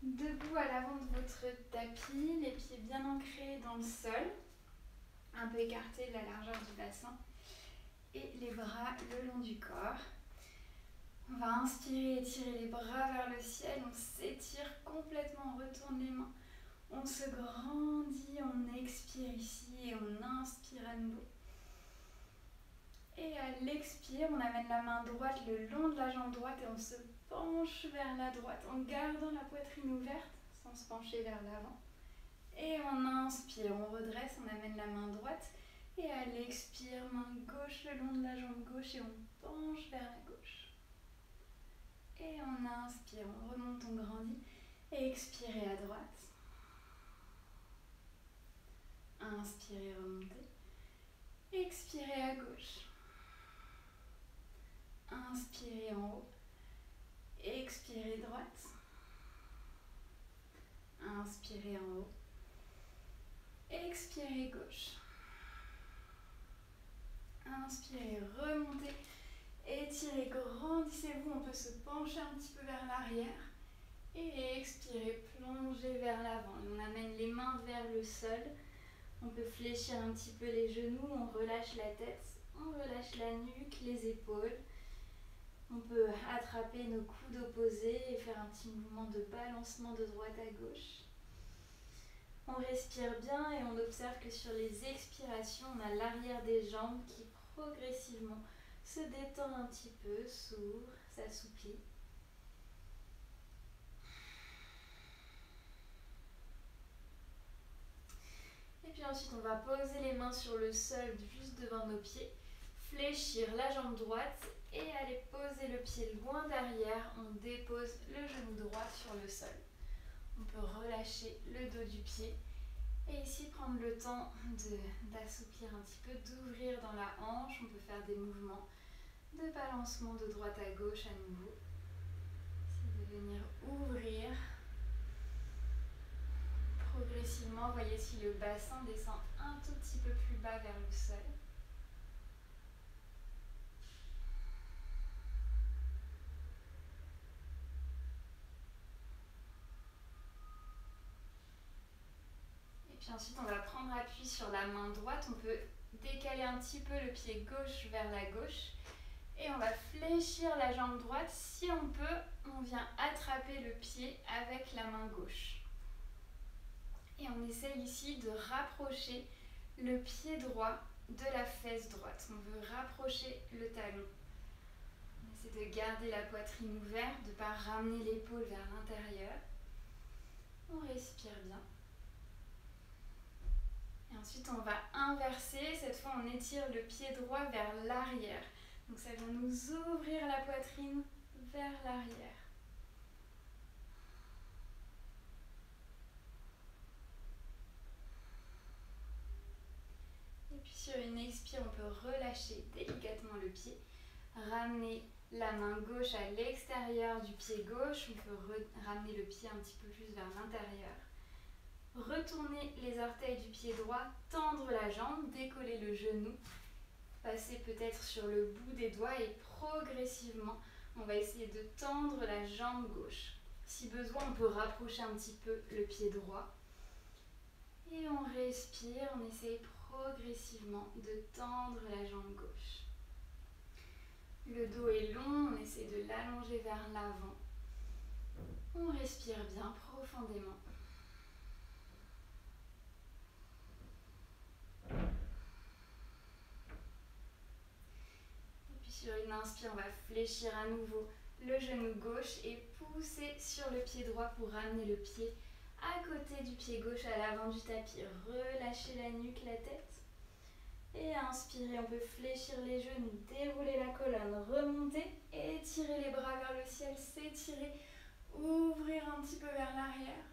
Debout à l'avant de votre tapis, les pieds bien ancrés dans le sol, un peu écartés de la largeur du bassin et les bras le long du corps. On va inspirer, étirer les bras vers le ciel, on s'étire complètement, on retourne les mains, on se grandit, on expire ici et on inspire à nouveau. Et à l'expire, on amène la main droite le long de la jambe droite et on se penche vers la droite en gardant la poitrine ouverte sans se pencher vers l'avant. Et on inspire, on redresse, on amène la main droite et à l'expire, main gauche le long de la jambe gauche et on penche vers la gauche. Et on inspire, on remonte, on grandit. Et expirez à droite. Inspirez, remontez. Expirez à gauche. Inspirez en haut. Expirez droite. Inspirez en haut. Expirez gauche. Inspirez, remontez. Étirez, grandissez-vous. On peut se pencher un petit peu vers l'arrière. Et expirez, plongez vers l'avant. On amène les mains vers le sol. On peut fléchir un petit peu les genoux. On relâche la tête. On relâche la nuque, les épaules. On peut attraper nos coudes opposés et faire un petit mouvement de balancement de droite à gauche. On respire bien et on observe que sur les expirations, on a l'arrière des jambes qui progressivement se détend un petit peu, s'ouvre, s'assouplit. Et puis ensuite, on va poser les mains sur le sol juste devant nos pieds, fléchir la jambe droite et aller poser le pied loin derrière. On dépose le genou droit sur le sol. On peut relâcher le dos du pied et ici prendre le temps d'assouplir un petit peu, d'ouvrir dans la hanche. On peut faire des mouvements de balancement de droite à gauche à nouveau. C'est de venir ouvrir progressivement. Voyez si le bassin descend un tout petit peu plus bas vers le sol. Puis ensuite, on va prendre appui sur la main droite. On peut décaler un petit peu le pied gauche vers la gauche. Et on va fléchir la jambe droite. Si on peut, on vient attraper le pied avec la main gauche. Et on essaye ici de rapprocher le pied droit de la fesse droite. On veut rapprocher le talon. On essaie de garder la poitrine ouverte, de ne pas ramener l'épaule vers l'intérieur. On respire bien. Et ensuite, on va inverser. Cette fois, on étire le pied droit vers l'arrière. Donc, ça vient nous ouvrir la poitrine vers l'arrière. Et puis, sur une expire, on peut relâcher délicatement le pied. Ramener la main gauche à l'extérieur du pied gauche. On peut ramener le pied un petit peu plus vers l'intérieur. Retourner les orteils du pied droit, tendre la jambe, décoller le genou, passer peut-être sur le bout des doigts et progressivement, on va essayer de tendre la jambe gauche. Si besoin, on peut rapprocher un petit peu le pied droit. Et on respire, on essaye progressivement de tendre la jambe gauche. Le dos est long, on essaie de l'allonger vers l'avant. On respire bien profondément. Sur une inspire, on va fléchir à nouveau le genou gauche et pousser sur le pied droit pour ramener le pied à côté du pied gauche à l'avant du tapis. Relâchez la nuque, la tête. Et inspirez, on peut fléchir les genoux, dérouler la colonne, remonter, étirer les bras vers le ciel, s'étirer, ouvrir un petit peu vers l'arrière.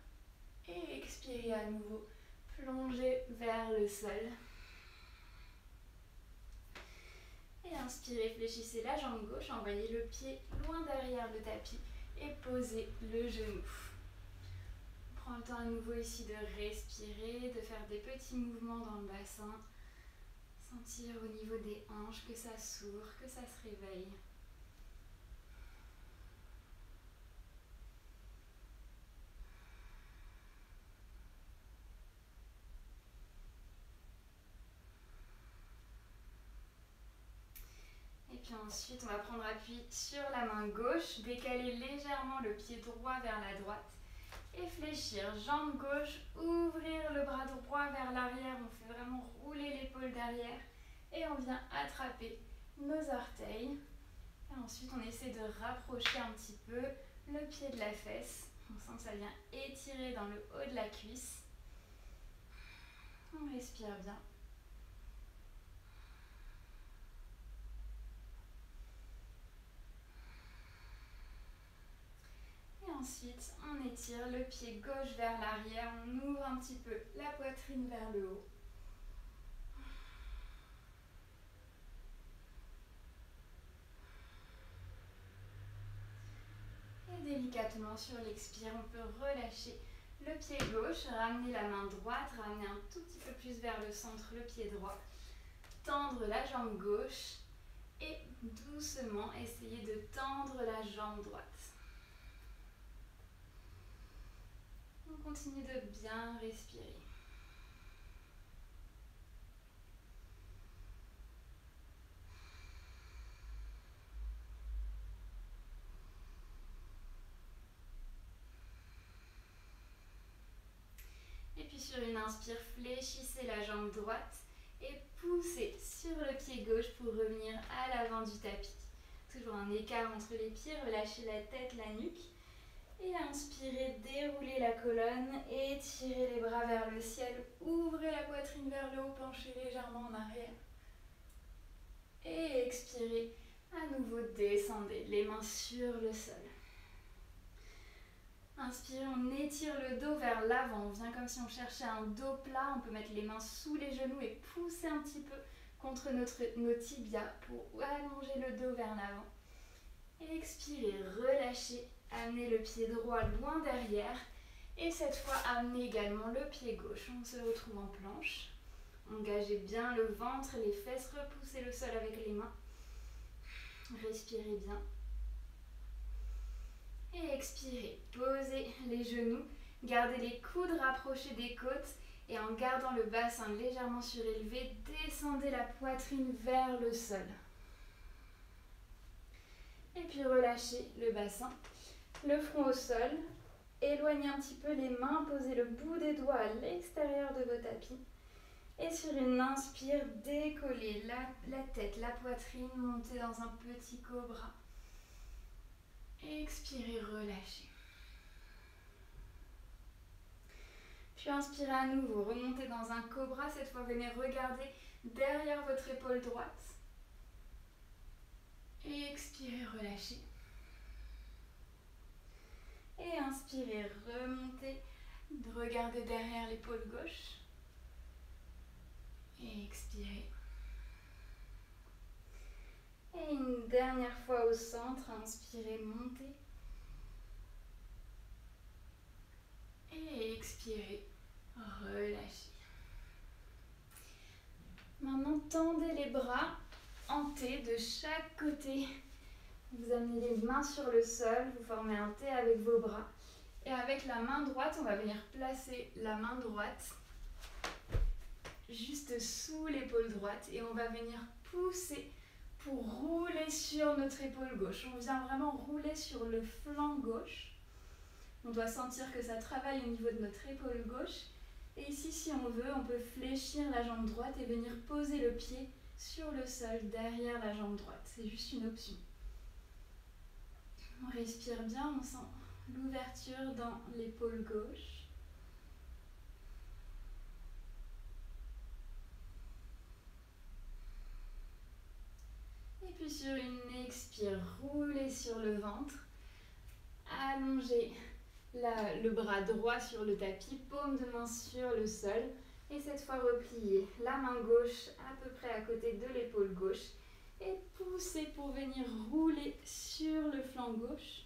Et expirez à nouveau, plonger vers le sol. Et inspirez, fléchissez la jambe gauche, envoyez le pied loin derrière le tapis et posez le genou. On prend le temps à nouveau ici de respirer, de faire des petits mouvements dans le bassin. Sentir au niveau des hanches que ça s'ouvre, que ça se réveille. Puis ensuite, on va prendre appui sur la main gauche, décaler légèrement le pied droit vers la droite et fléchir. Jambe gauche, ouvrir le bras droit vers l'arrière. On fait vraiment rouler l'épaule derrière et on vient attraper nos orteils. Et ensuite, on essaie de rapprocher un petit peu le pied de la fesse. On sent que ça vient étirer dans le haut de la cuisse. On respire bien. Et ensuite, on étire le pied gauche vers l'arrière. On ouvre un petit peu la poitrine vers le haut. Et délicatement sur l'expire, on peut relâcher le pied gauche, ramener la main droite, ramener un tout petit peu plus vers le centre le pied droit. Tendre la jambe gauche et doucement essayer de tendre la jambe droite. On continue de bien respirer. Et puis sur une inspire, fléchissez la jambe droite et poussez sur le pied gauche pour revenir à l'avant du tapis. Toujours un écart entre les pieds, relâchez la tête, la nuque. Et inspirez, déroulez la colonne, étirez les bras vers le ciel, ouvrez la poitrine vers le haut, penchez légèrement en arrière. Et expirez, à nouveau descendez, les mains sur le sol. Inspirez, on étire le dos vers l'avant, on vient comme si on cherchait un dos plat, on peut mettre les mains sous les genoux et pousser un petit peu contre nos tibias pour allonger le dos vers l'avant. Expirez, relâchez, amenez le pied droit loin derrière et cette fois amenez également le pied gauche. On se retrouve en planche. Engagez bien le ventre, les fesses, repoussez le sol avec les mains. Respirez bien. Et expirez, posez les genoux, gardez les coudes rapprochés des côtes et en gardant le bassin légèrement surélevé, descendez la poitrine vers le sol. Et puis relâchez le bassin, le front au sol, éloignez un petit peu les mains, posez le bout des doigts à l'extérieur de vos tapis. Et sur une inspire, décollez la tête, la poitrine, montez dans un petit cobra. Expirez, relâchez. Puis inspirez à nouveau, remontez dans un cobra, cette fois venez regarder derrière votre épaule droite. Et expirez, relâchez. Et inspirez, remontez, regardez derrière l'épaule gauche. Et expirez. Et une dernière fois au centre, inspirez, montez. Et expirez, relâchez. Maintenant, tendez les bras en T de chaque côté. Vous amenez les mains sur le sol, vous formez un T avec vos bras. Et avec la main droite, on va venir placer la main droite juste sous l'épaule droite et on va venir pousser pour rouler sur notre épaule gauche. On vient vraiment rouler sur le flanc gauche. On doit sentir que ça travaille au niveau de notre épaule gauche. Et ici, si on veut, on peut fléchir la jambe droite et venir poser le pied sur le sol derrière la jambe droite. C'est juste une option. On respire bien, on sent l'ouverture dans l'épaule gauche. Et puis sur une expire, roulez sur le ventre. Allongez le bras droit sur le tapis, paume de main sur le sol. Et cette fois, repliez la main gauche à peu près à côté de l'épaule gauche. Et poussez pour venir rouler sur le flanc gauche.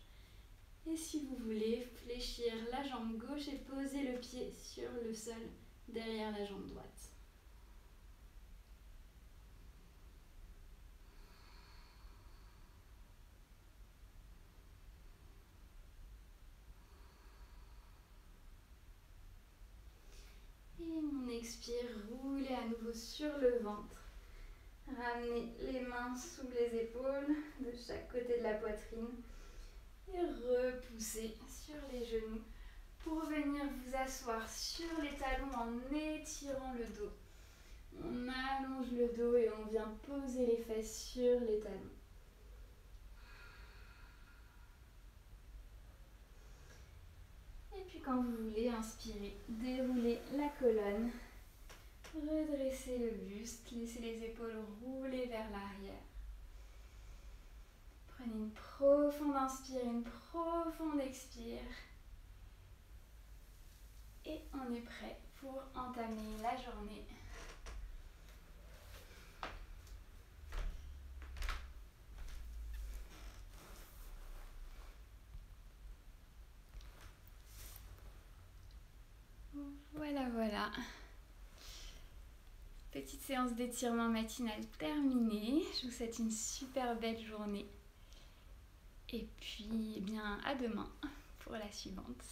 Et si vous voulez, fléchir la jambe gauche et poser le pied sur le sol derrière la jambe droite. Et on expire, roulez à nouveau sur le ventre. Ramenez les mains sous les épaules de chaque côté de la poitrine et repoussez sur les genoux pour venir vous asseoir sur les talons en étirant le dos. On allonge le dos et on vient poser les fesses sur les talons. Et puis quand vous voulez, inspirez, déroulez la colonne, redressez le buste, laissez les épaules rouler vers l'arrière. Prenez une profonde inspire, une profonde expire. Et on est prêt pour entamer la journée. Voilà. Petite séance d'étirement matinale terminée. Je vous souhaite une super belle journée. Et puis, à demain pour la suivante.